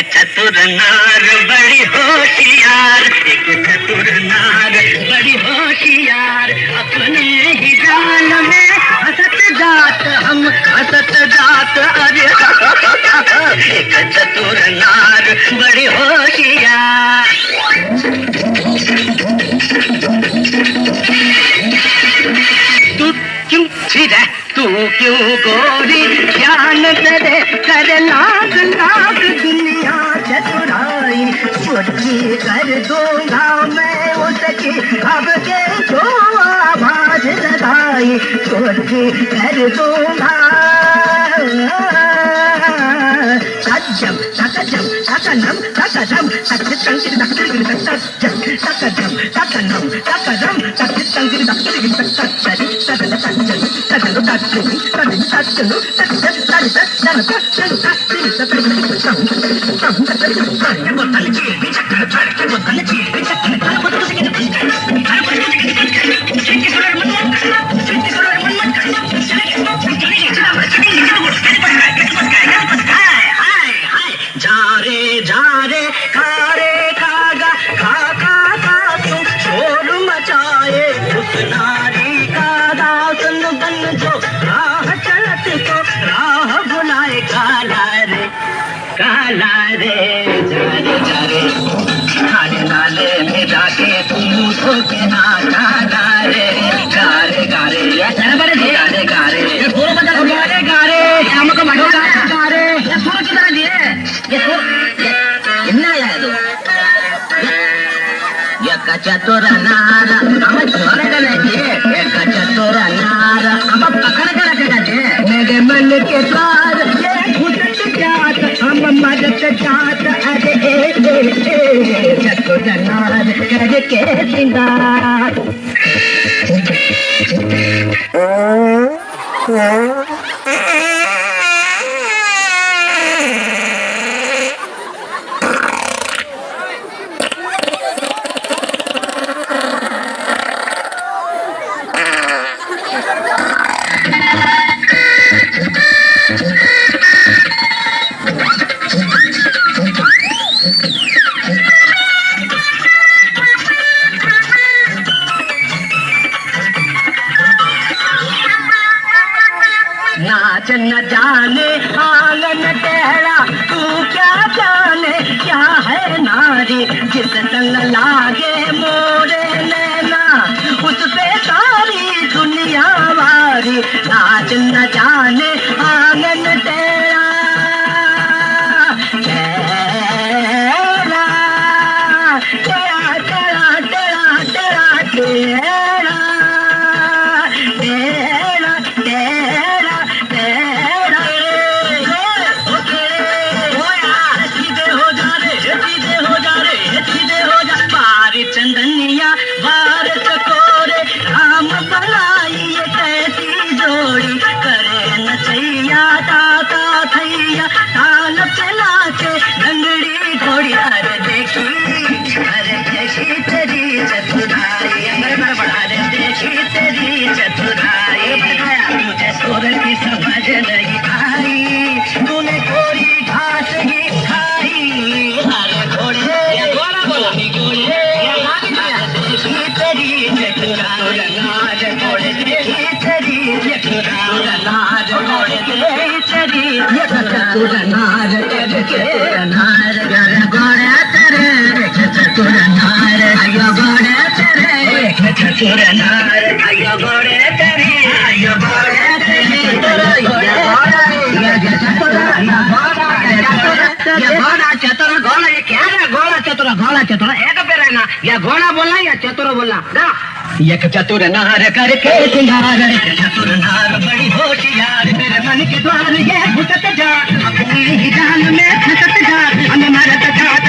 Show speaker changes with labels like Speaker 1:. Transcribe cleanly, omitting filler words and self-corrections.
Speaker 1: चतुर नार बड़ी होशियार, एक चतुर नार बड़ी होशियार, अपने ही जाल में हंसत जात हम हंसत जात। अरे एक चतुर नार बड़ी होशियार। तू क्यों छिरे, तू क्यों गोरी, ज्ञान तेरे कर लाख लाख दुनिया चतुराई, छुट्टी कर दूंगा मैं उसकी अब के जो आवाज लगाई, छुट्टी कर दूंगा। सजम सकजम सकनम सकजम सचितंगिर दक्तिगिर सजम सकजम सकनम सकजम सचितंगिर दक्तिगिर सजम सजन सजन सजन दक्तिगिर सजन सजन सजन सजन सजन दक्तिगिर सजन सम सम ये बोतल की बिचक चढ़ के बोतल की बिचक कर बोतल से के बंद कर चिंकी करोड़ मन चिंकी करोड़ मन जा रे खारे खागा खा खा खा तू शोर मचाए, उस नारी का दासन बन जो राह चलत को राह बुलाए। काला रे जा रे खाने नाले में जाके तुम तो के ना काला रे गा रे ये चल बड़े गा रे ये पूरा बता गा रे हमको बढ़ो गा रे ये पूरा कितना दिए ये चतुर नार हम छोड़ गए, एक चतुर नार हम पकड़ कर रखे मेरे मन के द्वार, ये घुसत जात हम मदद जात। अरे चतुर नार करके सिंगार। नाच न जाने आंगन टेढ़ा, तू क्या जाने क्या है नारी, जिस संग लागे मोरे नैना उस पे सारी दुनिया वारी। नाच न जाने आंगन टेढ़ा टेढ़ा टेढ़ा टेढ़ा टेढ़ा टेढ़ा चंदनिया बार चकोरे राम बनाई कैसी जोड़ी, करे नचैया ताता थैया ताल चला के लंगड़ी घोड़ी। अरे देखी तेरी चतुराई, अरे देखी तेरी चतुराई, मुझे सुर की समझ नहीं आई, तूने कोरी घास ही खाई। अरे घोड़े चतुर घोड़ा, ये क्या है घोड़ा चतुर घोड़ा चतुर एक पे रहना, या घोड़ा बोलना या चतुर बोलना ना। एक चतुर नार करके सिंगार, एक चतुर नार बड़ी होशियार, मेरे मन के द्वार ये घुसत जात, अपनी ही जान में फंसत जात, हम मरत जात।